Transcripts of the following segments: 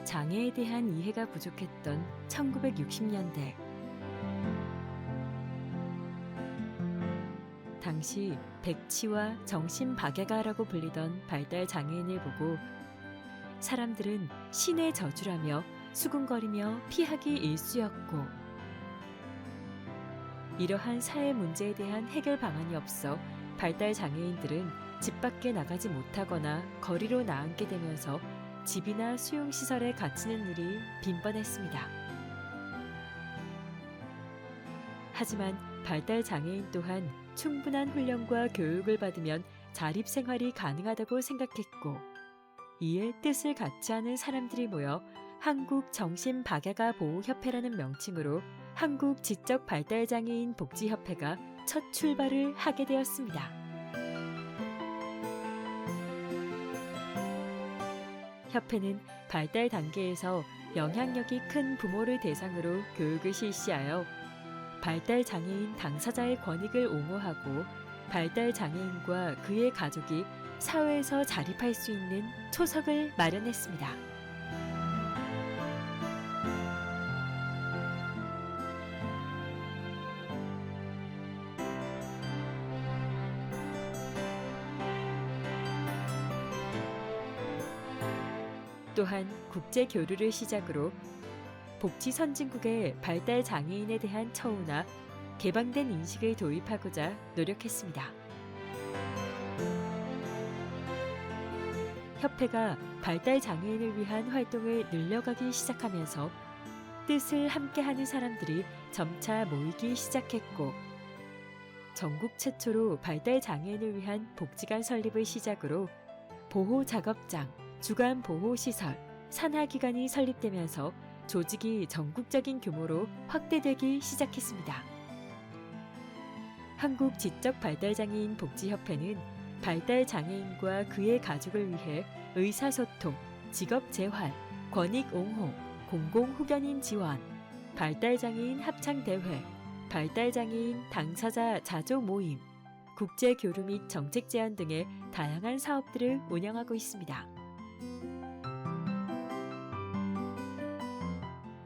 장애에 대한 이해가 부족했던 1960년대. 당시 백치와 정신박약아라고 불리던 발달 장애인을 보고 사람들은 신의 저주라며 수군거리며 피하기 일쑤였고, 이러한 사회 문제에 대한 해결 방안이 없어 발달 장애인들은 집 밖에 나가지 못하거나 거리로 나앉게 되면서 집이나 수용시설에 갇히는 일이 빈번했습니다. 하지만 발달 장애인 또한 충분한 훈련과 교육을 받으면 자립생활이 가능하다고 생각했고, 이에 뜻을 같이 하는 사람들이 모여 한국정신박약아 보호협회라는 명칭으로 한국지적발달장애인 복지협회가 첫 출발을 하게 되었습니다. 협회는 발달 단계에서 영향력이 큰 부모를 대상으로 교육을 실시하여 발달 장애인 당사자의 권익을 옹호하고 발달 장애인과 그의 가족이 사회에서 자립할 수 있는 초석을 마련했습니다. 또한 국제 교류를 시작으로 복지 선진국의 발달 장애인에 대한 처우나 개방된 인식을 도입하고자 노력했습니다. 협회가 발달 장애인을 위한 활동을 늘려가기 시작하면서 뜻을 함께하는 사람들이 점차 모이기 시작했고, 전국 최초로 발달 장애인을 위한 복지관 설립을 시작으로 보호작업장, 주간보호시설, 산하기관이 설립되면서 조직이 전국적인 규모로 확대되기 시작했습니다. 한국지적발달장애인 복지협회는 발달장애인과 그의 가족을 위해 의사소통, 직업재활, 권익옹호, 공공후견인 지원, 발달장애인 합창대회, 발달장애인 당사자 자조 모임, 국제교류 및 정책제안 등의 다양한 사업들을 운영하고 있습니다.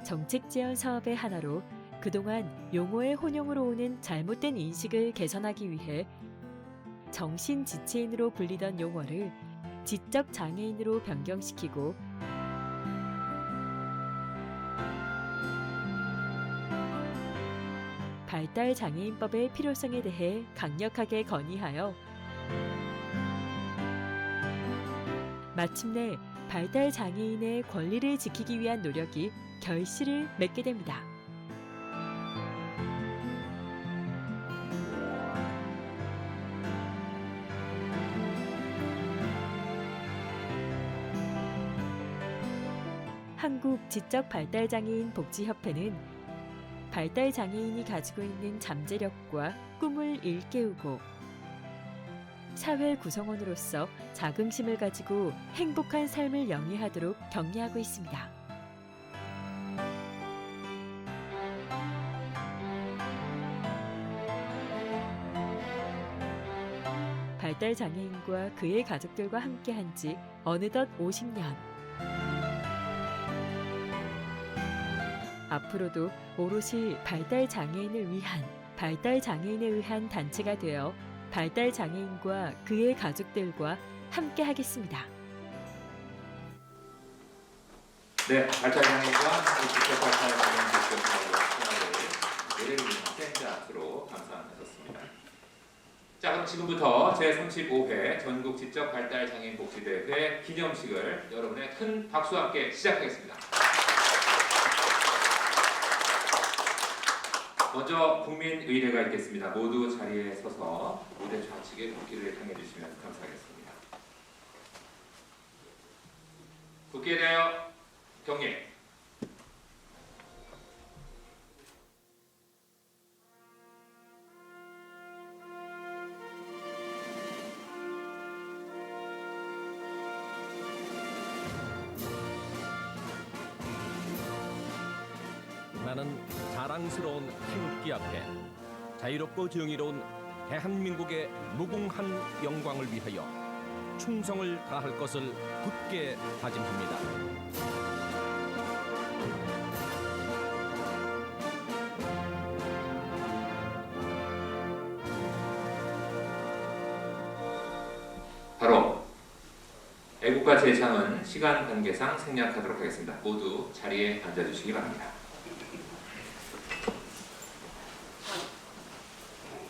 정책제안 사업의 하나로 그동안 용어의 혼용으로 오는 잘못된 인식을 개선하기 위해 정신지체인으로 불리던 용어를 지적장애인으로 변경시키고, 발달장애인법의 필요성에 대해 강력하게 건의하여 마침내 발달장애인의 권리를 지키기 위한 노력이 결실을 맺게 됩니다. 한국지적발달장애인 복지협회는 발달장애인이 가지고 있는 잠재력과 꿈을 일깨우고 사회 구성원으로서 자긍심을 가지고 행복한 삶을 영위하도록 격려하고 있습니다. 발달장애인과 그의 가족들과 함께한 지 어느덧 50년. 앞으로도 오롯이 발달장애인을 위한 단체가 되어 발달장애인과 그의 가족들과 함께하겠습니다. 네, 발달장애인과 직접 발달장애인 노래를 밴드 앞으로 감사하셨습니다. 자, 그럼 지금부터 제35회 전국 지적 발달장애인 복지대회 기념식을 여러분의 큰 박수와 함께 시작하겠습니다. 먼저 국민의례가 있겠습니다. 모두 자리에 서서 무대 좌측에 국기를 향해 주시면 감사하겠습니다. 국기에 대하여 경례. 나는 자랑스러운 태극기 앞에 자유롭고 정의로운 대한민국의 무궁한 영광을 위하여 충성을 다할 것을 굳게 다짐합니다. 예고과 재창은 시간 관계상 생략하도록 하겠습니다. 모두 자리에 앉아주시기 바랍니다.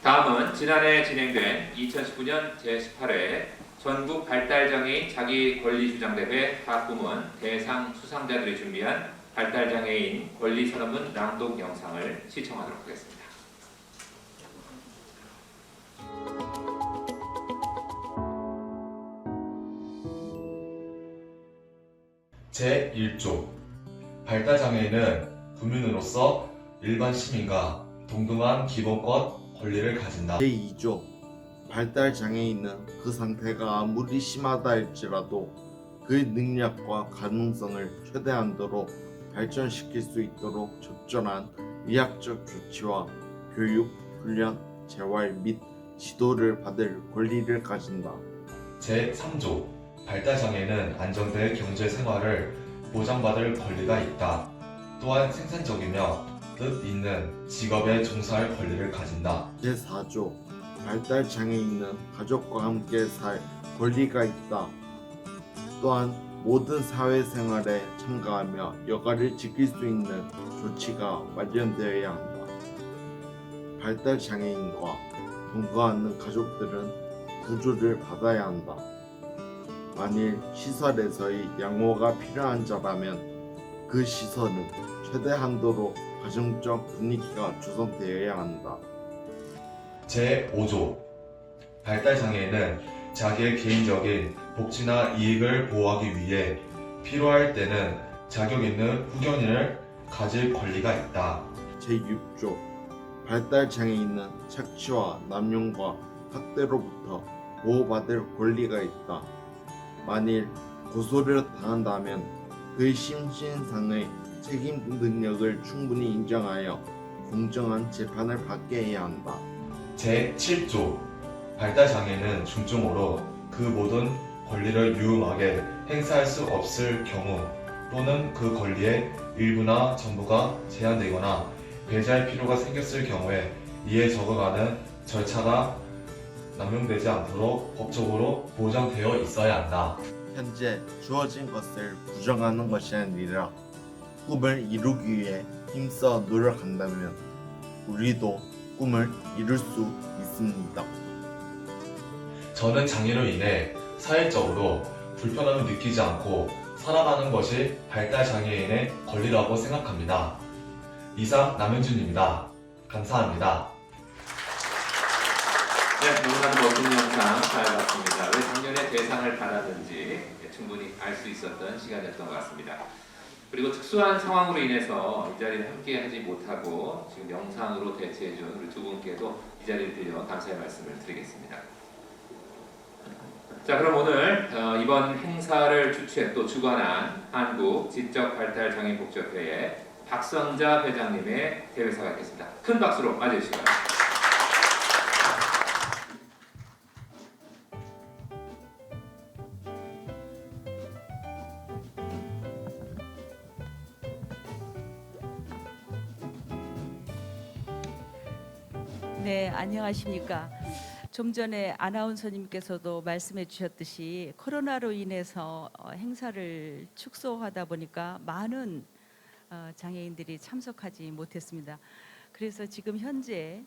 다음은 지난해 진행된 2019년 제18회 전국 발달장애인 자기권리주장대회 박부문 대상 수상자들이 준비한 발달장애인 권리선언문 낭독 영상을 시청하도록 하겠습니다. 제1조 발달장애인은 국민으로서 일반 시민과 동등한 기본권, 권리를 가진다. 제2조 발달장애인은 그 상태가 아무리 심하다 할지라도 그의 능력과 가능성을 최대한도로 발전시킬 수 있도록 적절한 의학적 조치와 교육, 훈련, 재활 및 지도를 받을 권리를 가진다. 제3조 발달장애인은 안정된 경제생활을 보장받을 권리가 있다. 또한 생산적이며 뜻 있는 직업에 종사할 권리를 가진다. 제4조 발달장애인은 가족과 함께 살 권리가 있다. 또한 모든 사회생활에 참가하며 여가를 지킬 수 있는 조치가 마련되어야 한다. 발달장애인과 동거하는 가족들은 구조를 받아야 한다. 만일 시설에서의 양호가 필요한 자라면 그 시설은 최대 한도로 가정적 분위기가 조성되어야 한다. 제5조 발달장애인은 자기의 개인적인 복지나 이익을 보호하기 위해 필요할 때는 자격 있는 후견인을 가질 권리가 있다. 제6조 발달장애인은 착취와 남용과 학대로부터 보호받을 권리가 있다. 만일 고소를 당한다면 그의 심신상의 책임 능력을 충분히 인정하여 공정한 재판을 받게 해야 한다. 제7조 발달장애는 중증으로 그 모든 권리를 유용하게 행사할 수 없을 경우 또는 그 권리의 일부나 전부가 제한되거나 배제할 필요가 생겼을 경우에 이에 적응하는 절차가 남용되지 않도록 법적으로 보장되어 있어야 한다. 현재 주어진 것을 부정하는 것이 아니라 꿈을 이루기 위해 힘써 노력한다면 우리도 꿈을 이룰 수 있습니다. 저는 장애로 인해 사회적으로 불편함을 느끼지 않고 살아가는 것이 발달장애인의 권리라고 생각합니다. 이상 남현준입니다. 감사합니다. 네, 너무나도 멋진 영상 잘 봤습니다. 왜 작년에 대상을 받았는지 충분히 알 수 있었던 시간이었던 것 같습니다. 그리고 특수한 상황으로 인해서 이 자리를 함께 하지 못하고 지금 영상으로 대체해준 우리 두 분께도 이 자리를 빌려 감사의 말씀을 드리겠습니다. 자, 그럼 오늘 이번 행사를 주최 또 주관한 한국 지적발달장애인복지협회의 박선자 회장님의 대회사가 있겠습니다. 큰 박수로 맞이해주시기 바랍니다. 네, 안녕하십니까. 좀 전에 아나운서님께서도 말씀해 주셨듯이 코로나로 인해서 행사를 축소하다 보니까 많은 장애인들이 참석하지 못했습니다. 그래서 지금 현재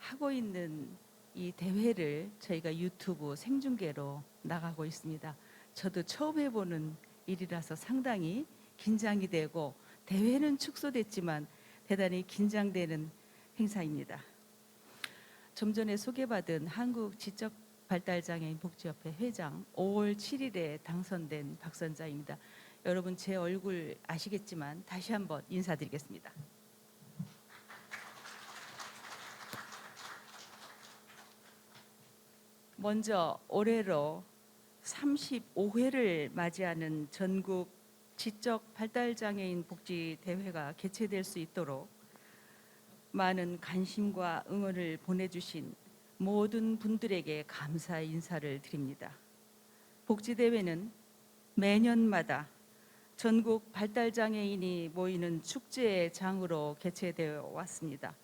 하고 있는 이 대회를 저희가 유튜브 생중계로 나가고 있습니다. 저도 처음 해보는 일이라서 상당히 긴장이 되고 대회는 축소됐지만 대단히 긴장되는 행사입니다. 좀 전에 소개받은 한국지적발달장애인복지협회 회장 5월 7일에 당선된 박선자입니다. 여러분 제 얼굴 아시겠지만 다시 한번 인사드리겠습니다. 먼저 올해로 35회를 맞이하는 전국 지적발달장애인 복지대회가 개최될 수 있도록 많은 관심과 응원을 보내주신 모든 분들에게 감사의 인사를 드립니다. 복지대회는 매년마다 전국 발달장애인이 모이는 축제의 장으로 개최되어 왔습니다.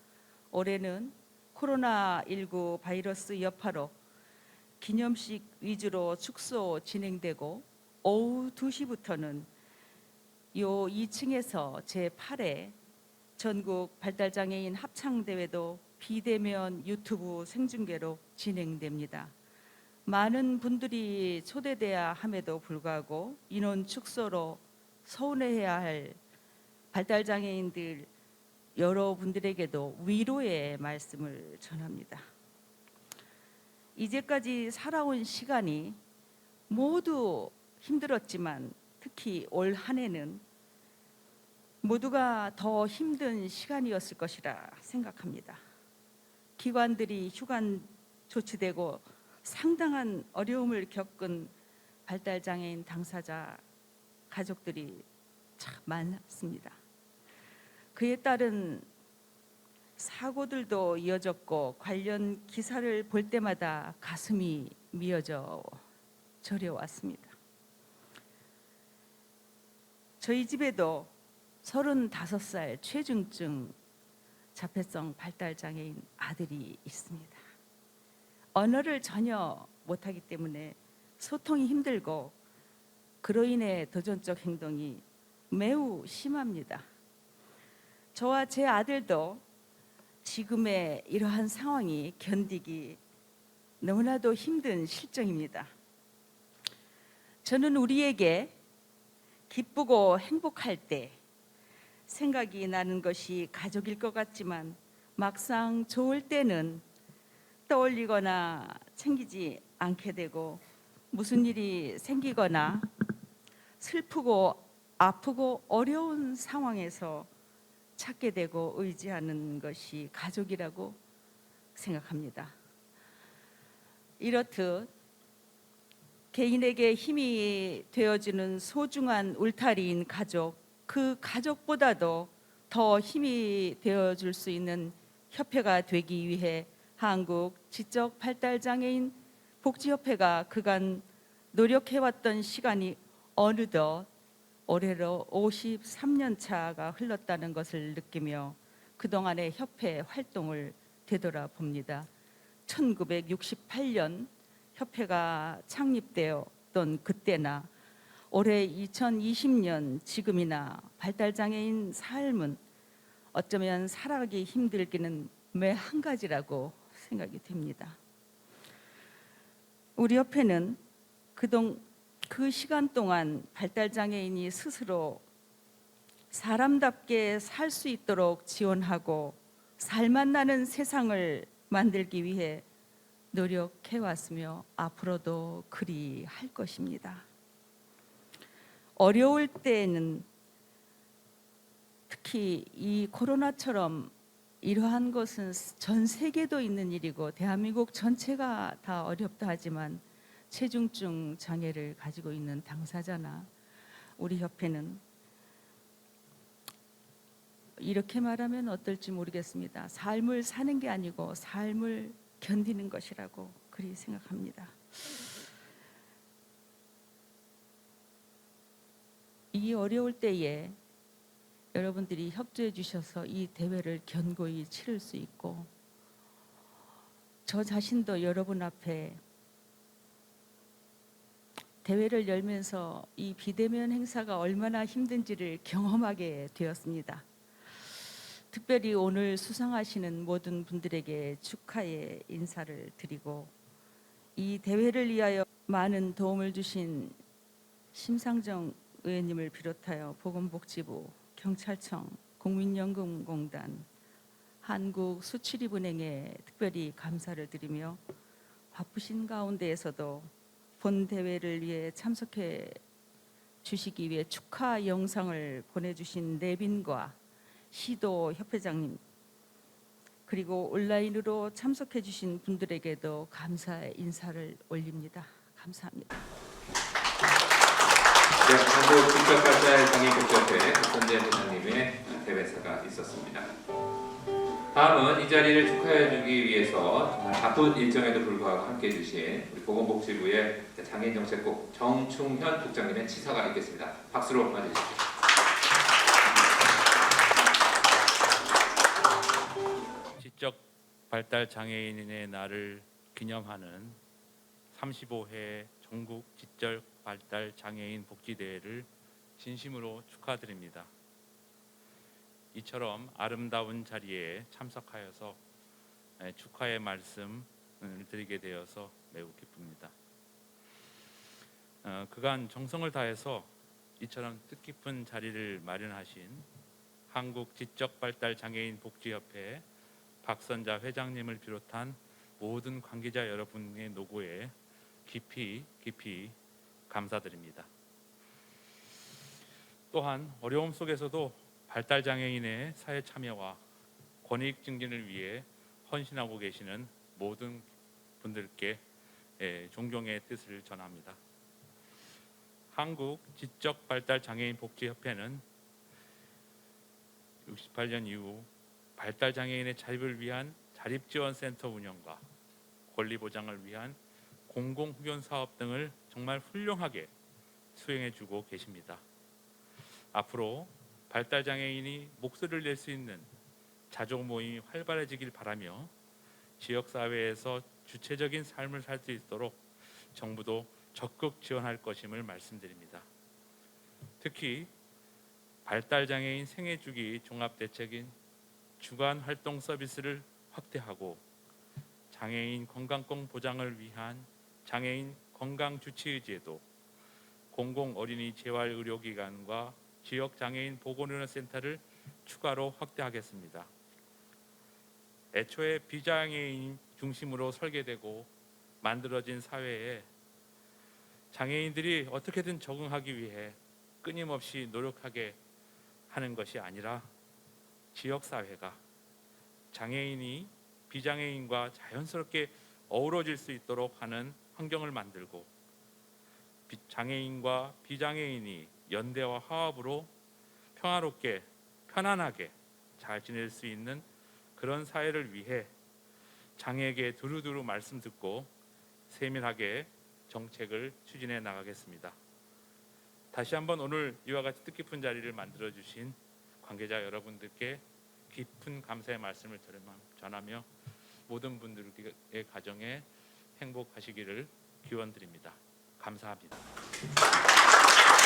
올해는 코로나19 바이러스 여파로 기념식 위주로 축소 진행되고 오후 2시부터는 요 2층에서 제8회 전국 발달장애인 합창대회도 비대면 유튜브 생중계로 진행됩니다. 많은 분들이 초대돼야 함에도 불구하고 인원 축소로 서운해해야 할 발달장애인들 여러분들에게도 위로의 말씀을 전합니다. 이제까지 살아온 시간이 모두 힘들었지만 특히 올 한 해는 모두가 더 힘든 시간이었을 것이라 생각합니다. 기관들이 휴관 조치되고 상당한 어려움을 겪은 발달장애인 당사자 가족들이 참 많습니다. 그에 따른 사고들도 이어졌고 관련 기사를 볼 때마다 가슴이 미어져 저려왔습니다. 저희 집에도 35살 최중증 자폐성 발달장애인 아들이 있습니다. 언어를 전혀 못하기 때문에 소통이 힘들고 그로 인해 도전적 행동이 매우 심합니다. 저와 제 아들도 지금의 이러한 상황이 견디기 너무나도 힘든 실정입니다. 저는 우리에게 기쁘고 행복할 때 생각이 나는 것이 가족일 것 같지만 막상 좋을 때는 떠올리거나 챙기지 않게 되고 무슨 일이 생기거나 슬프고 아프고 어려운 상황에서 찾게 되고 의지하는 것이 가족이라고 생각합니다. 이렇듯 개인에게 힘이 되어주는 소중한 울타리인 가족, 그 가족보다도 더 힘이 되어줄 수 있는 협회가 되기 위해 한국 지적 발달장애인 복지협회가 그간 노력해왔던 시간이 어느덧 올해로 53년 차가 흘렀다는 것을 느끼며 그동안의 협회 활동을 되돌아봅니다. 1968년 협회가 창립되었던 그때나 올해 2020년 지금이나 발달장애인 삶은 어쩌면 살아가기 힘들기는 매 한 가지라고 생각이 됩니다. 우리 협회는 그 시간 동안 발달장애인이 스스로 사람답게 살 수 있도록 지원하고 살맛 나는 세상을 만들기 위해 노력해 왔으며 앞으로도 그리 할 것입니다. 어려울 때는 특히 이 코로나처럼 이러한 것은 전 세계도 있는 일이고 대한민국 전체가 다 어렵다 하지만 체중증 장애를 가지고 있는 당사자나 우리 협회는 이렇게 말하면 어떨지 모르겠습니다. 삶을 사는 게 아니고 삶을 견디는 것이라고 그리 생각합니다. 이 어려울 때에 여러분들이 협조해 주셔서 이 대회를 견고히 치를 수 있고 저 자신도 여러분 앞에 대회를 열면서 이 비대면 행사가 얼마나 힘든지를 경험하게 되었습니다. 특별히 오늘 수상하시는 모든 분들에게 축하의 인사를 드리고 이 대회를 위하여 많은 도움을 주신 심상정 의원님을 비롯하여 보건복지부, 경찰청, 국민연금공단, 한국수출입은행에 특별히 감사를 드리며 바쁘신 가운데에서도 본 대회를 위해 참석해 주시기 위해 축하 영상을 보내주신 내빈과 시도 협회장님 그리고 온라인으로 참석해 주신 분들에게도 감사의 인사를 올립니다. 감사합니다. 네, 한국 지적 발달장애인 복지협회 박선재 회장님의 대회사가 있었습니다. 다음은 이 자리를 축하해주기 위해서 정말 바쁜 일정에도 불구하고 함께해 주신 우리 보건복지부의 장애인정책국 정충현 국장님의 치사가 있겠습니다. 박수로 맞이해주십시오. 지적 발달 장애인의 날을 기념하는 35회 전국 지적 발달 장애인 복지 대회를 진심으로 축하드립니다. 이처럼 아름다운 자리에 참석하여서 축하의 말씀을 드리게 되어서 매우 기쁩니다. 그간 정성을 다해서 이처럼 뜻깊은 자리를 마련하신 한국 지적발달장애인 복지협회 박선자 회장님을 비롯한 모든 관계자 여러분의 노고에 깊이 감사드립니다. 또한 어려움 속에서도 발달장애인의 사회 참여와 권익 증진을 위해 헌신하고 계시는 모든 분들께 존경의 뜻을 전합니다. 한국 지적발달장애인 복지협회는 68년 이후 발달장애인의 자립을 위한 자립지원센터 운영과 권리보장을 위한 공공후견사업 등을 정말 훌륭하게 수행해주고 계십니다. 앞으로 발달장애인이 목소리를 낼 수 있는 자조 모임이 활발해지길 바라며 지역사회에서 주체적인 삶을 살 수 있도록 정부도 적극 지원할 것임을 말씀드립니다. 특히 발달장애인 생애주기 종합대책인 주간활동 서비스를 확대하고 장애인 건강권 보장을 위한 장애인 건강주치의제도, 공공어린이 재활의료기관과 지역장애인 보건의료센터를 추가로 확대하겠습니다. 애초에 비장애인 중심으로 설계되고 만들어진 사회에 장애인들이 어떻게든 적응하기 위해 끊임없이 노력하게 하는 것이 아니라 지역사회가 장애인이 비장애인과 자연스럽게 어우러질 수 있도록 하는 환경을 만들고 장애인과 비장애인이 연대와 화합으로 평화롭게 편안하게 잘 지낼 수 있는 그런 사회를 위해 장애에게 두루두루 말씀 듣고 세밀하게 정책을 추진해 나가겠습니다. 다시 한번 오늘 이와 같이 뜻깊은 자리를 만들어 주신 관계자 여러분들께 깊은 감사의 말씀을 전하며 모든 분들의 가정에 행복하시기를 기원드립니다. 감사합니다.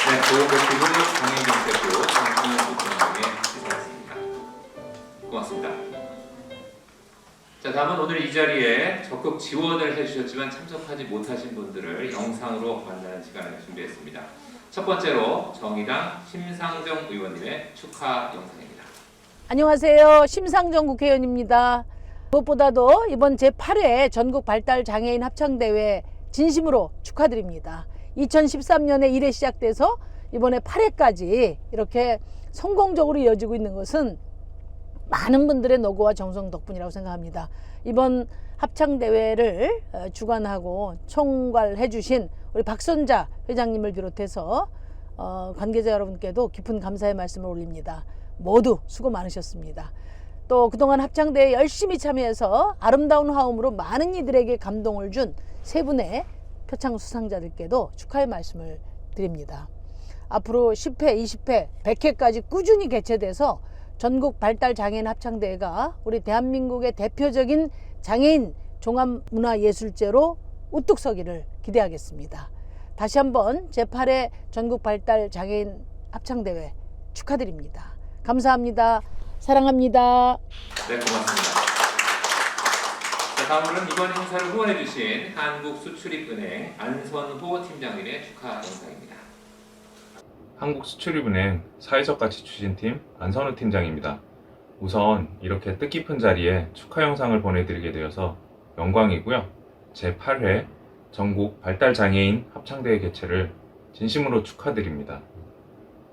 네, 보건복지부 장애인정책부 장충현 부총장의 시사였습니다. 고맙습니다. 자, 다음은 오늘 이 자리에 적극 지원을 해주셨지만 참석하지 못하신 분들을 영상으로 만나는 시간을 준비했습니다. 첫 번째로 정의당 심상정 의원님의 축하 영상입니다. 안녕하세요. 심상정 국회의원입니다. 무엇보다도 이번 제8회 전국 발달 장애인 합창대회 진심으로 축하드립니다. 2013년에 1회 시작돼서 이번에 8회까지 이렇게 성공적으로 이어지고 있는 것은 많은 분들의 노고와 정성 덕분이라고 생각합니다. 이번 합창대회를 주관하고 총괄해 주신 우리 박선자 회장님을 비롯해서 관계자 여러분께도 깊은 감사의 말씀을 올립니다. 모두 수고 많으셨습니다. 또 그동안 합창대회에 열심히 참여해서 아름다운 화음으로 많은 이들에게 감동을 준 세 분의 표창 수상자들께도 축하의 말씀을 드립니다. 앞으로 10회, 20회, 100회까지 꾸준히 개최돼서 전국 발달 장애인 합창대회가 우리 대한민국의 대표적인 장애인 종합문화예술제로 우뚝 서기를 기대하겠습니다. 다시 한번 제8회 전국 발달 장애인 합창대회 축하드립니다. 감사합니다. 사랑합니다. 네, 고맙습니다. 자, 다음으로는 이번 행사를 후원해 주신 한국수출입은행 안선호 팀장님의 축하 영상입니다. 한국수출입은행 사회적 가치 추진팀 안선우 팀장입니다. 우선 이렇게 뜻깊은 자리에 축하 영상을 보내드리게 되어서 영광이고요. 제8회 전국 발달장애인 합창대회 개최를 진심으로 축하드립니다.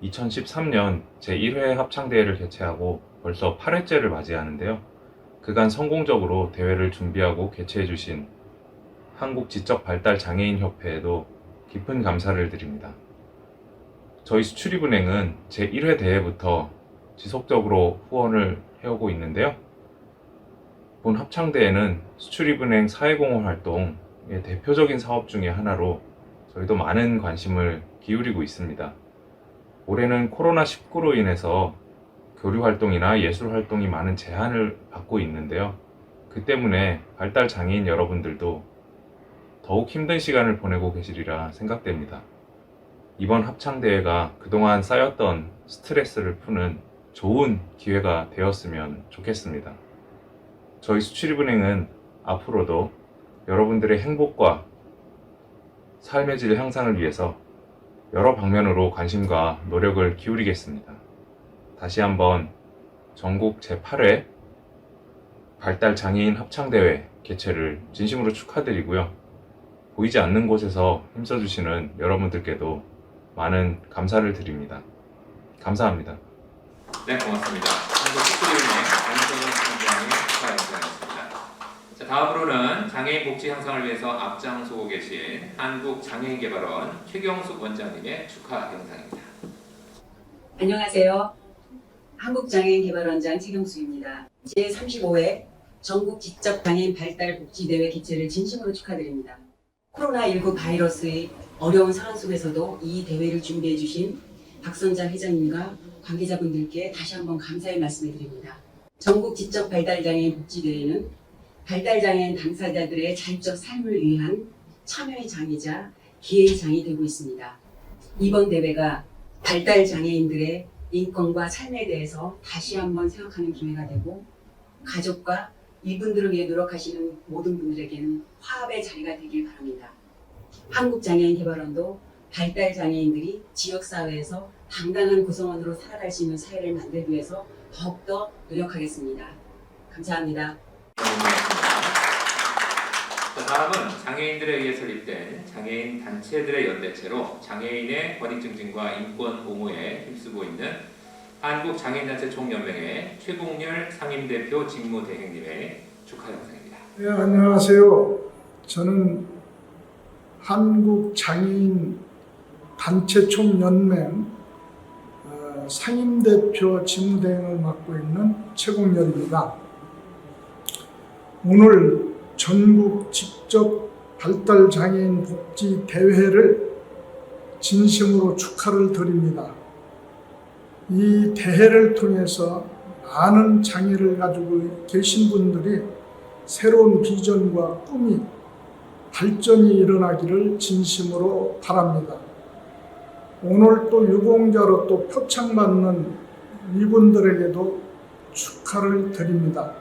2013년 제1회 합창대회를 개최하고 벌써 8회째를 맞이하는데요. 그간 성공적으로 대회를 준비하고 개최해주신 한국지적발달장애인협회에도 깊은 감사를 드립니다. 저희 수출입은행은 제1회 대회부터 지속적으로 후원을 해오고 있는데요. 본 합창대회는 수출입은행 사회공헌 활동의 대표적인 사업 중에 하나로 저희도 많은 관심을 기울이고 있습니다. 올해는 코로나19로 인해서 교류 활동이나 예술 활동이 많은 제한을 받고 있는데요. 그 때문에 발달 장애인 여러분들도 더욱 힘든 시간을 보내고 계시리라 생각됩니다. 이번 합창대회가 그동안 쌓였던 스트레스를 푸는 좋은 기회가 되었으면 좋겠습니다. 저희 수출입은행은 앞으로도 여러분들의 행복과 삶의 질 향상을 위해서 여러 방면으로 관심과 노력을 기울이겠습니다. 다시 한번 전국 제8회 발달장애인 합창대회 개최를 진심으로 축하드리고요. 보이지 않는 곳에서 힘써주시는 여러분들께도 많은 감사를 드립니다. 감사합니다. 네, 고맙습니다. 한국수출입은행 안성훈 총장의 축하 영상이었습니다. 자, 다음으로는 장애인 복지 향상을 위해서 앞장서고 계신 한국장애인개발원 최경숙 원장님의 축하 영상입니다. 안녕하세요. 한국장애인개발원장 최경숙입니다. 제35회 전국 지적장애인 발달복지대회 개최를 진심으로 축하드립니다. 코로나19 바이러스의 어려운 상황 속에서도 이 대회를 준비해 주신 박선장 회장님과 관계자분들께 다시 한번 감사의 말씀을 드립니다. 전국 지적 발달장애인 복지대회는 발달장애인 당사자들의 자율적 삶을 위한 참여의 장이자 기회의 장이 되고 있습니다. 이번 대회가 발달장애인들의 인권과 삶에 대해서 다시 한번 생각하는 기회가 되고 가족과 이분들을 위해 노력하시는 모든 분들에게는 화합의 자리가 되길 바랍니다. 한국장애인개발원도 발달장애인들이 지역사회에서 당당한 구성원으로 살아갈 수 있는 사회를 만들기 위해서 더욱더 노력하겠습니다. 감사합니다. 자, 다음은 장애인들에 의해 설립된 장애인 단체들의 연대체로 장애인의 권익 증진과 인권 옹호에 힘쓰고 있는 한국장애인단체 총연맹의 최봉렬 상임대표 직무대행님의 축하 영상입니다. 네, 안녕하세요. 저는 한국장애인 단체 총연맹 상임대표 직무대행을 맡고 있는 최봉렬입니다. 오늘 전국 직접 발달장애인 복지 대회를 진심으로 축하를 드립니다. 이 대회를 통해서 많은 장애를 가지고 계신 분들이 새로운 비전과 꿈이 발전이 일어나기를 진심으로 바랍니다. 오늘 또 유공자로 또 표창받는 이분들에게도 축하를 드립니다.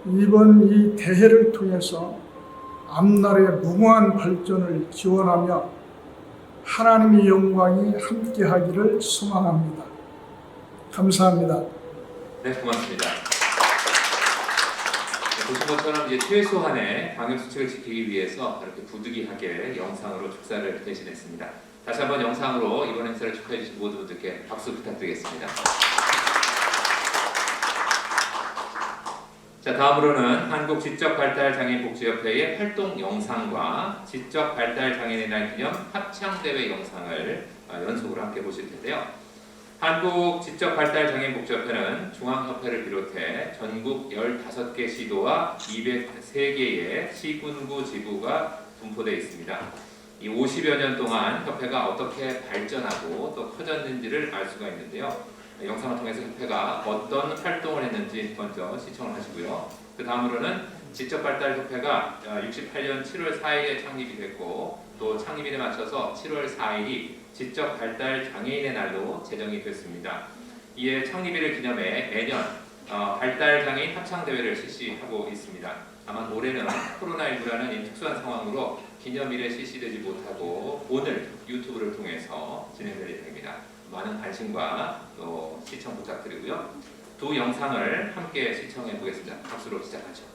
이번 이 대회를 통해서 앞날의 무궁한 발전을 기원하며 하나님의 영광이 함께하기를 소망합니다. 감사합니다. 네, 고맙습니다. 보신 것처럼 이제 최소한의 방역수칙을 지키기 위해서 이렇게 부득이하게 영상으로 축사를 대신했습니다. 다시 한번 영상으로 이번 행사를 축하해 주신 모든 분들께 박수 부탁드리겠습니다. 자, 다음으로는 한국지적발달장애인복지협회의 활동 영상과 지적발달장애인의 날 기념 합창대회 영상을 연속으로 함께 보실 텐데요. 한국지적발달장애인복지협회는 중앙협회를 비롯해 전국 15개 시도와 203개의 시군구 지부가 분포되어 있습니다. 이 50여 년 동안 협회가 어떻게 발전하고 또 커졌는지를 알 수가 있는데요. 영상을 통해서 협회가 어떤 활동을 했는지 먼저 시청을 하시고요. 그 다음으로는 지적발달협회가 68년 7월 4일에 창립이 됐고 또 창립일에 맞춰서 7월 4일이 지적발달장애인의 날로 제정이 됐습니다. 이에 창립일을 기념해 매년 발달장애인 합창대회를 실시하고 있습니다. 다만 올해는 코로나19라는 이 특수한 상황으로 기념일에 실시되지 못하고 오늘 유튜브를 통해서 진행될 예정입니다. 많은 관심과 또 시청 부탁드리고요. 두 영상을 함께 시청해 보겠습니다. 박수로 시작하죠.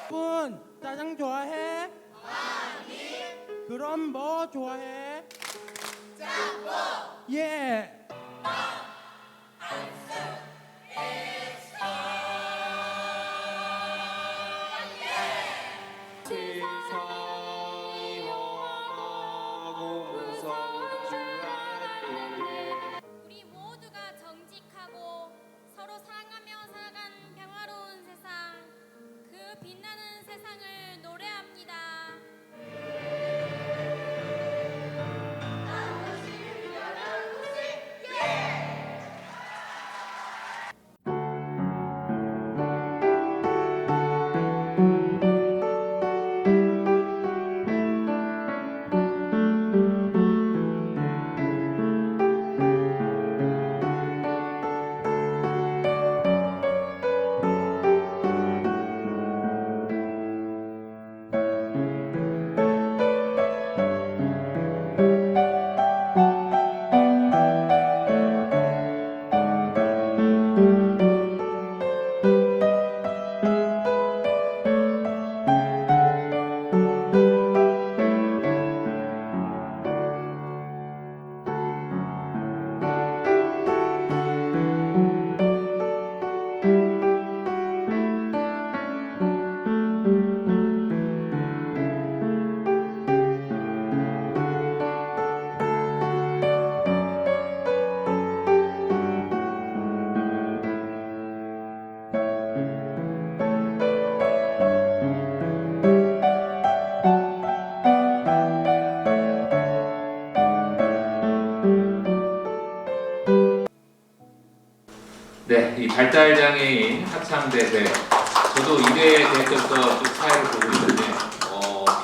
분 짜장 좋아해? 아니. 그럼 뭐 좋아해? 짬뽕. 예. 우리 모두가 정직하고 서로 사랑하며 살아가는 평화로운 세상, 그 빛나는 세상을 노래합니다. 네, 이 발달장애인 합창대회, 저도 이대에 대해서 쭉 사회를 보고 있는데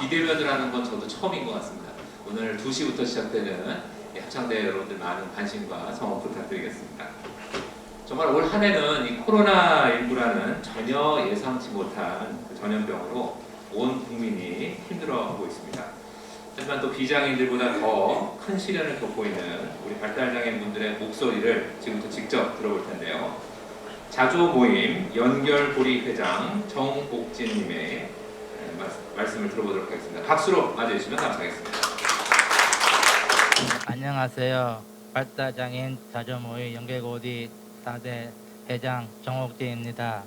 비대면을 하는 건 저도 처음인 것 같습니다. 오늘 2시부터 시작되는 이 합창대회 여러분들 많은 관심과 성원 부탁드리겠습니다. 정말 올 한 해는 이 코로나19라는 전혀 예상치 못한 그 전염병으로 온 국민이 힘들어하고 있습니다. 하지만 또 비장애인들보다 더 큰 시련을 겪고 있는 우리 발달장애인분들의 목소리를 지금부터 직접 들어볼 텐데요. 자조 모임 연결고리 회장 정옥진님의 말씀을 들어보도록 하겠습니다. 박수로 맞이해주시면 감사하겠습니다. 안녕하세요. 발달장애인 자조 모임 연결고리 4대 회장 정옥진입니다.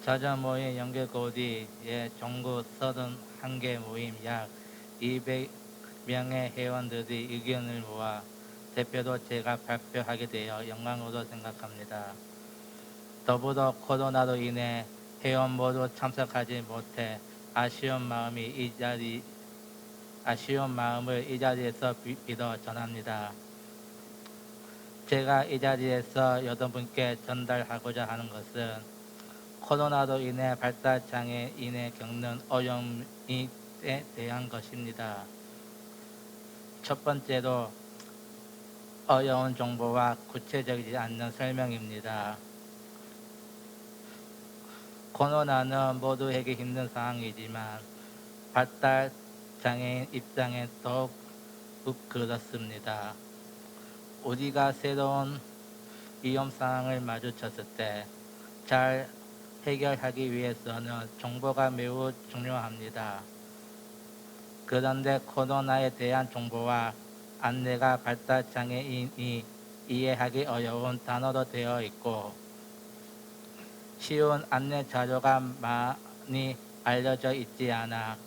자조 모임 연결고리의 전국 31개 모임 약 200명의 회원들이 의견을 모아 대표로 제가 발표하게 되어 영광으로 생각합니다. 더불어 코로나로 인해 회원 모두 참석하지 못해 아쉬운 마음을 이 자리에서 빌어 전합니다. 제가 이 자리에서 여러분께 전달하고자 하는 것은 코로나로 인해 발달장애인에 겪는 어려움에 대한 것입니다. 첫 번째로 어려운 정보와 구체적이지 않는 설명입니다. 코로나는 모두에게 힘든 상황이지만 발달장애인 입장에 더욱 그렇습니다. 우리가 새로운 위험 상황을 마주쳤을 때 잘 해결하기 위해서는 정보가 매우 중요합니다. 그런데 코로나에 대한 정보와 안내가 발달장애인이 이해하기 어려운 단어로 되어 있고 쉬운 안내 자료가 많이 알려져 있지 않아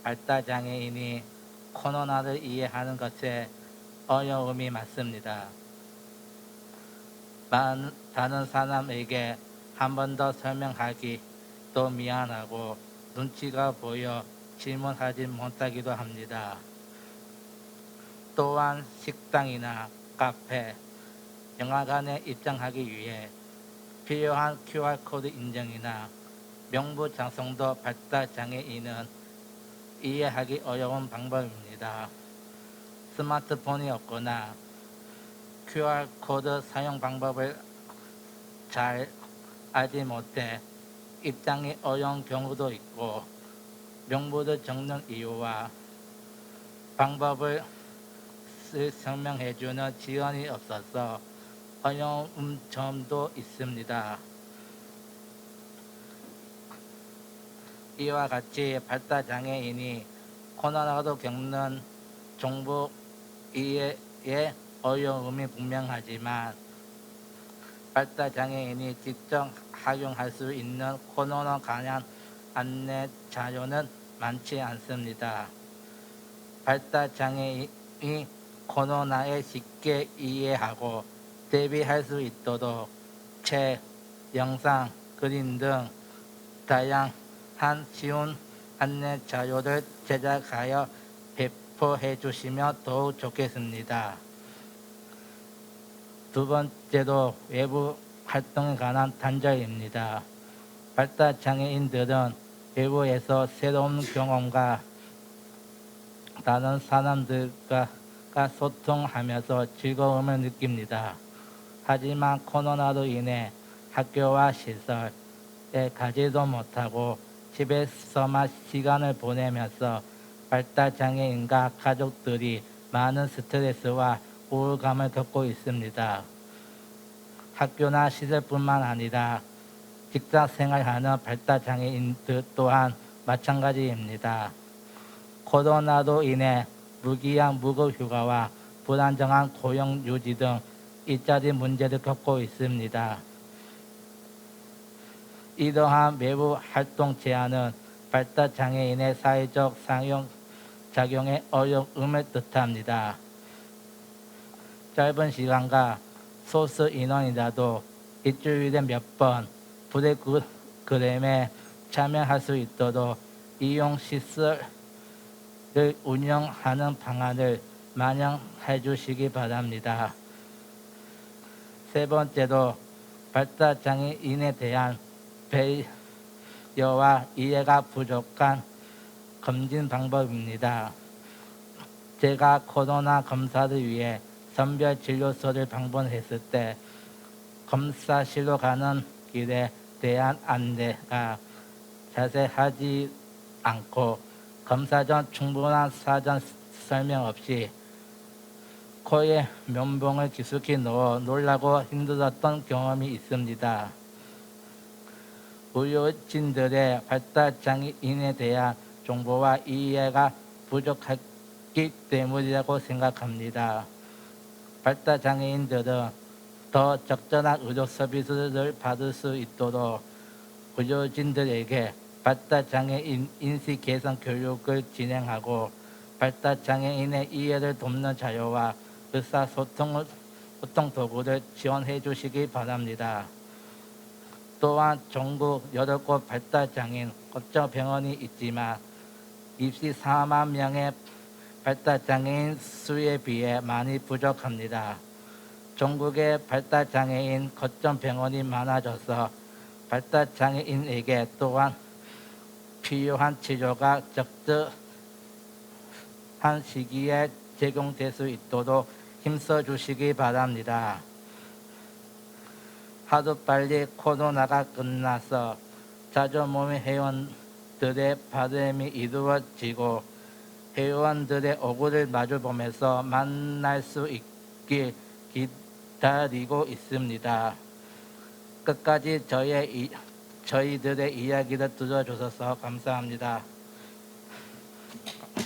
발달장애인이 코로나를 이해하는 것에 어려움이 많습니다. 다른 사람에게 한 번 더 설명하기도 미안하고 눈치가 보여 질문하지 못하기도 합니다. 또한 식당이나 카페, 영화관에 입장하기 위해 필요한 QR코드 인증이나 명부 작성도 발달장애인은 이해하기 어려운 방법입니다. 스마트폰이 없거나 QR코드 사용 방법을 잘 알지 못해 입장이 어려운 경우도 있고 명부를 적는 이유와 방법을 설명해주는 지원이 없어서 어려운 점도 있습니다. 이와 같이 발달 장애인이 코로나로 겪는 정보 이해의 어려움이 분명하지만 발달 장애인이 직접 활용할 수 있는 코로나 관련 안내 자료는 많지 않습니다. 발달 장애인이 코로나에 쉽게 이해하고 대비할 수 있도록 책, 영상, 그림 등 다양한 쉬운 안내 자료를 제작하여 배포해 주시면 더욱 좋겠습니다. 두 번째로 외부 활동에 관한 단절입니다. 발달 장애인들은 외부에서 새로운 경험과 다른 사람들과 소통하면서 즐거움을 느낍니다. 하지만 코로나로 인해 학교와 시설에 가지도 못하고 집에서만 시간을 보내면서 발달 장애인과 가족들이 많은 스트레스와 우울감을 겪고 있습니다. 학교나 시설뿐만 아니라 직장 생활하는 발달 장애인들 또한 마찬가지입니다. 코로나로 인해 무기한 무급휴가와 불안정한 고용 유지 등 일자리 문제를 겪고 있습니다. 이러한 외부 활동 제한은 발달 장애인의 사회적 상용작용에 어려움을 뜻합니다. 짧은 시간과 소수 인원이라도 일주일에 몇 번 프로그램에 참여할 수 있도록 이용 시설을 운영하는 방안을 마련해 주시기 바랍니다. 세 번째로 발달 장애인에 대한 배려와 이해가 부족한 검진 방법입니다. 제가 코로나 검사를 위해 선별진료소를 방문했을 때 검사실로 가는 길에 대한 안내가 자세하지 않고 검사 전 충분한 사전 설명 없이 코에 면봉을 깊숙이 넣어 놀라고 힘들었던 경험이 있습니다. 의료진들의 발달 장애인에 대한 정보와 이해가 부족했기 때문이라고 생각합니다. 발달 장애인들은 더 적절한 의료 서비스를 받을 수 있도록 의료진들에게 발달 장애인 인식 개선 교육을 진행하고 발달 장애인의 이해를 돕는 자료와 의사소통 도구를 지원해 주시기 바랍니다. 또한 전국 8곳 발달 장애인 거점 병원이 있지만 24만 명의 발달 장애인 수에 비해 많이 부족합니다. 전국의 발달 장애인 거점 병원이 많아져서 발달 장애인에게 또한 필요한 치료가 적절한 시기에 제공될 수 있도록 힘써 주시기 바랍니다. 하루빨리 코로나가 끝나서 자주 모인 회원들의 바람이 이루어지고 회원들의 얼굴을 마주보면서 만날 수 있길 기다리고 있습니다. 끝까지 저희들의 이야기를 들어주셔서 감사합니다.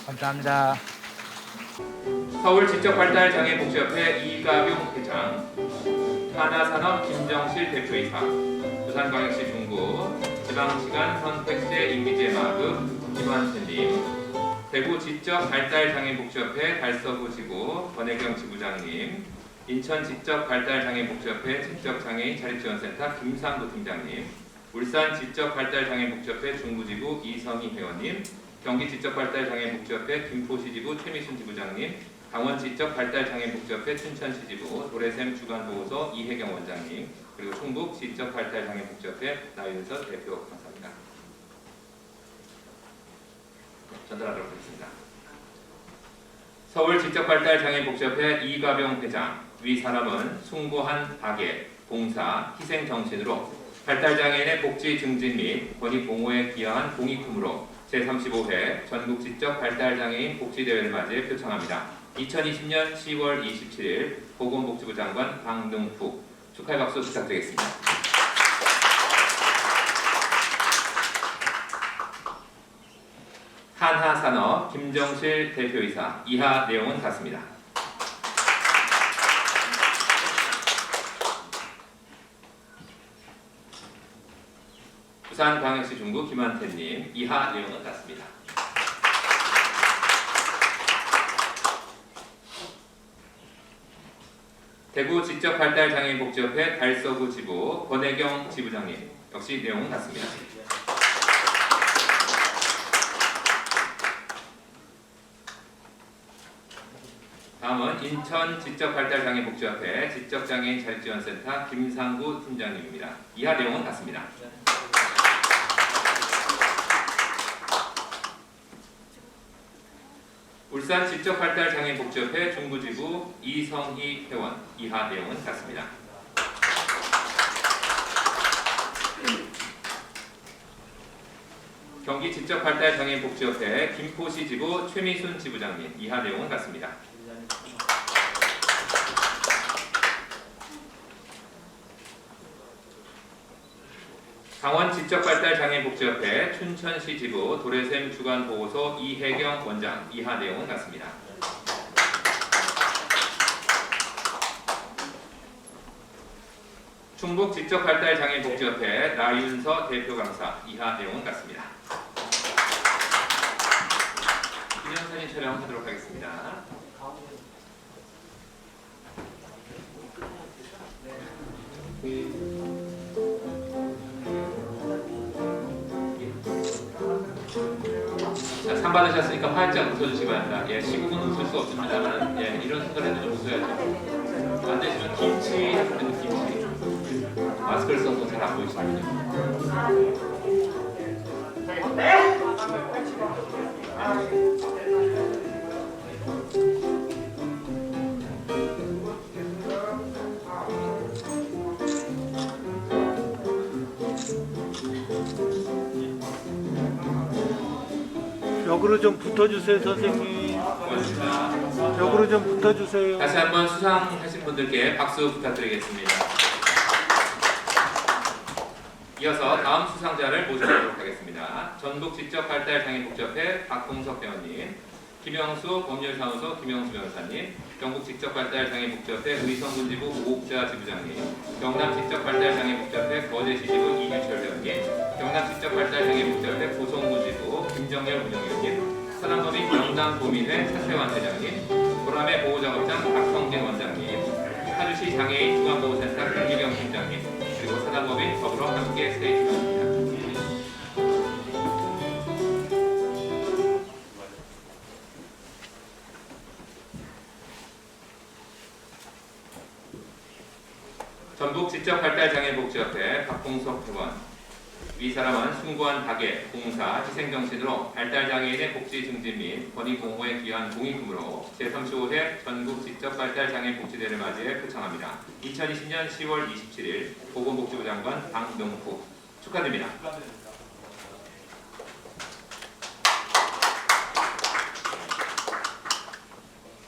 감사합니다. 서울 지적발달장애복지협회 이가용 회장, 하나산업 김정실 대표이사, 부산광역시 중구 지방시간 선택제 임기제 마급 김환태님, 대구 지적발달장애복지협회 달서구지구 권혜경 지부장님, 인천 지적발달장애복지협회 지적장애인 자립지원센터 김상구 팀장님, 울산 지적발달장애복지협회 중부지구 이성희 회원님, 경기 지적발달장애복지협회 김포시지부 최미순 지부장님, 강원 지적발달장애복지협회 춘천시지부 도래샘 주간보호소 이혜경 원장님, 그리고 충북 지적발달장애복지협회 나윤서 대표 감사합니다. 전달하도록 하겠습니다. 서울 지적발달장애복지협회 이가병 회장, 위 사람은 숭고한 박애, 봉사, 희생 정신으로 발달장애인의 복지 증진 및 권익 공호에 기여한 공익품으로 제35회 전국 지적발달장애인 복지대회를 맞이해 표창합니다. 2020년 10월 27일 보건복지부 장관 강능숙, 축하의 박수 부탁드리겠습니다. 한하산업 김정실 대표이사, 이하 내용은 같습니다. 부산광역시 중구 김한태님, 이하 내용은 같습니다. 대구 지적발달장애인복지협회 달서구 지부 권혜경 지부장님, 역시 내용은 같습니다. 다음은 인천 지적발달장애인복지협회 지적장애인 자립지원센터 김상구 팀장님입니다. 이하 내용은 같습니다. 울산 지적발달장애인복지협회 중부지부 이성희 회원, 이하 내용은 같습니다. 경기 지적발달장애인복지협회 김포시 지부 최미순 지부장님, 이하 내용은 같습니다. 강원 지적발달장애인복지협회 춘천시 지부 도래샘 주간보고소 이혜경 원장, 이하 내용은 같습니다. 충북 지적발달장애인복지협회 나윤서 대표 강사, 이하 내용은 같습니다. 기념사진 촬영하도록 하겠습니다. 자, 상 받으셨으니까 활짝 웃어주시기 바랍니다. 예, 시국은 웃을 수 없습니다만, 예, 이런 순간에도 좀 웃어야죠. 안 되시면 김치 하시면 김치. 마스크를 써서 잘 안 보이시거든요. 벽으로 좀 붙어주세요, 선생님. 고맙습니다. 벽으로 좀 붙어주세요. 다시 한번 수상하신 분들께 박수 부탁드리겠습니다. 이어서 다음 수상자를 모셔보도록 하겠습니다. 전북 지적발달장애인복지협회 박봉석 회원님, 김영수 법률사무소 김영수 변호사님, 경북 지적발달장애인복지협회 의성군지부 오옥자 지부장님, 경남 지적발달장애인복지협회 거제시 지부 이규철 회원님, 경남 지적발달장애인복지협회 고성구지부 김정열 운영위원님, 서남법인 경남도민회 차태환 회장님, 보람의 보호작업장 박성진 원장님, 파주시 장애인 중앙보호센터 김기경 팀장님, 그리고 사단법인 더불어 함께 세이주입니다. 전북 지적발달장애인복지협회 박봉석 회원, 위 사람은 숭고한 박애, 봉사, 희생정신으로 발달장애인의 복지 증진 및 권익 공호에 기여한 공익금으로 제35회 전국 지적발달장애인복지대를 맞이해 표창합니다. 2020년 10월 27일 보건복지부 장관 박명국 축하드립니다.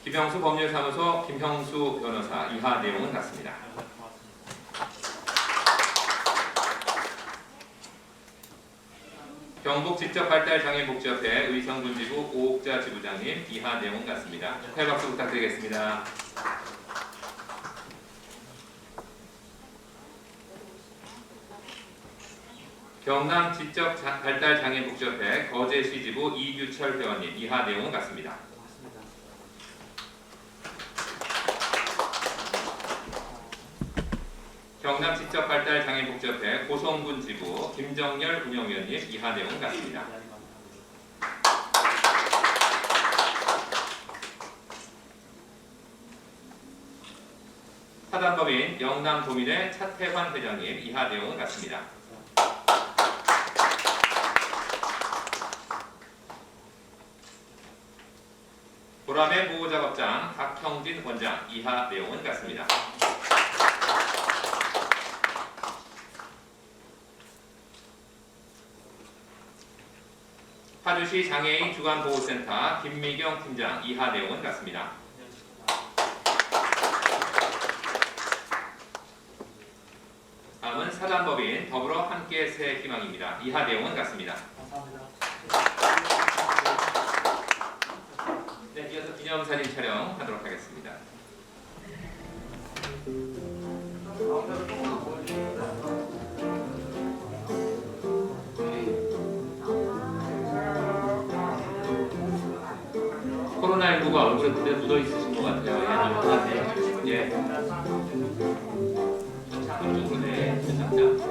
김형수 법률사무소 김형수 변호사, 이하 내용은 같습니다. 경북 지적발달장애인복지협회 의성군지부 오옥자 지부장님, 이하 내용 같습니다. 축하의 박수 부탁드리겠습니다. 경남 지적발달장애인복지협회 거제시 지부 이규철 회원님, 이하 내용은 같습니다. 경남 지적발달장애인복지협회 고성군 지부 김정열 운영위원님, 이하 내용은 같습니다. 사단법인 영남도민회 차태환 회장님, 이하 내용은 같습니다. 보람의 보호작업장 박형진 원장, 이하 내용은 같습니다. 파주시 장애인 주간보호센터 김미경 팀장, 이하 내용은 같습니다. 다음은 사단법인 더불어 함께 새 희망입니다. 이하 내용은 같습니다. 네, 이어서 기념사진 촬영하도록 하겠습니다. 코로나19가 얼굴에 그대 묻어 있으신 것 같아요. 예. 이쪽으로 네, 죄송합니다.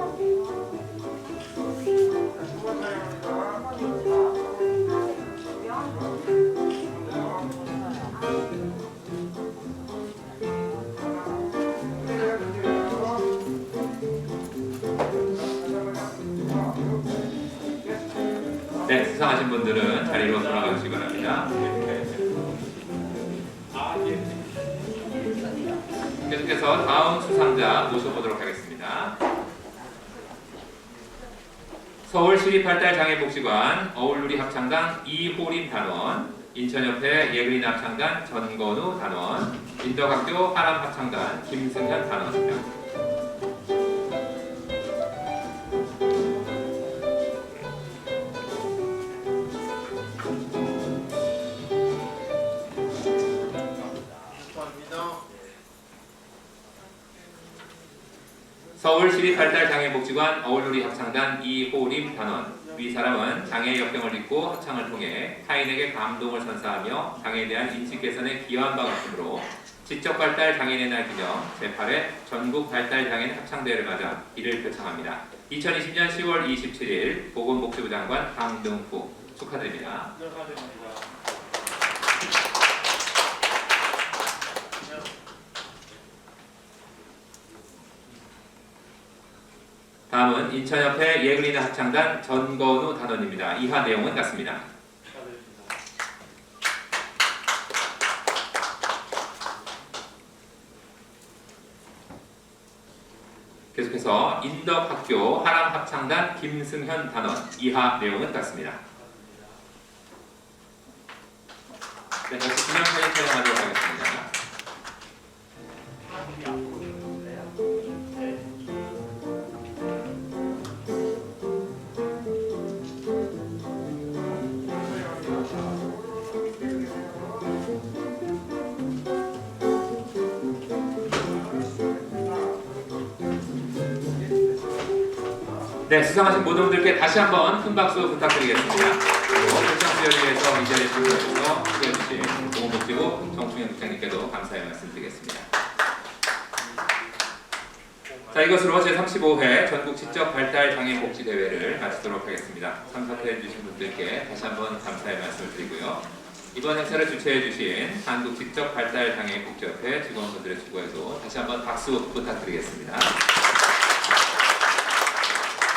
네, 수상하신 분들은 자리로 돌아가 주시기 바랍니다. 계속해서 다음 수상자 모셔보도록 하겠습니다. 서울시립발달장애복지관 어울누리 합창단 이호림 단원, 인천협회 예그린 합창단 전건우 단원, 인덕학교 하람 합창단 김승현 단원입니다. 서울시립발달장애복지관 어울누리 합창단 이호림 단원. 위 사람은 장애 역병을 딛고 합창을 통해 타인에게 감동을 선사하며 장애에 대한 인식 개선에 기여한 바 같으므로 지적발달 장애인의 날 기념 제8회 전국 발달장애인 합창대회를 맞아 이를 표창합니다. 2020년 10월 27일 보건복지부 장관 강등후 축하드립니다. 다음은 인천협회 예그린 합창단 전건우 단원입니다. 이하 내용은 같습니다. 계속해서 인덕학교 하람 합창단 김승현 단원. 이하 내용은 같습니다. 네, 다시 기념사진 촬영하도록 하겠습니다. 네, 수상하신 모든 분들께 다시 한번 큰 박수 부탁드리겠습니다. 그리고 결정 수여를 위해서 이 자리에 참여해주셔서 수고해주신 보건복지부 정충현 국장님께도 감사의 말씀드리겠습니다. 자, 이것으로 제35회 전국 지적발달장애복지대회를 마치도록 하겠습니다. 참석해주신 분들께 다시 한번 감사의 말씀을 드리고요. 이번 행사를 주최해주신 한국지적발달장애복지협회 직원분들의 수고에도 다시 한번 박수 부탁드리겠습니다.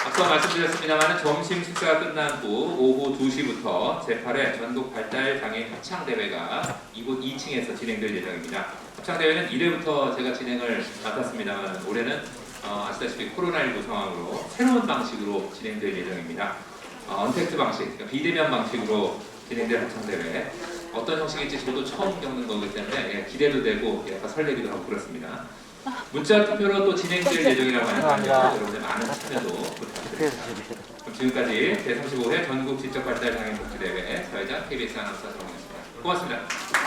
앞서 말씀드렸습니다만 점심 식사가 끝난 후 오후 2시부터 제8회 전국 발달장애인 합창대회가 이곳 2층에서 진행될 예정입니다. 합창대회는 1회부터 제가 진행을 맡았습니다만 올해는 아시다시피 코로나19 상황으로 새로운 방식으로 진행될 예정입니다. 언택트 방식, 그러니까 비대면 방식으로 진행될 합창대회. 어떤 형식일지 저도 처음 겪는 거기 때문에 기대도 되고 약간 설레기도 하고 그렇습니다. 문자 투표로 또 진행될 예정이라고 하니까요. 여러분의 많은 참여도 부탁드립니다. 그럼 지금까지 제35회 전국 지적발달장애인복지대회 사회자 KBS 아나운서 정우였습니다. 고맙습니다.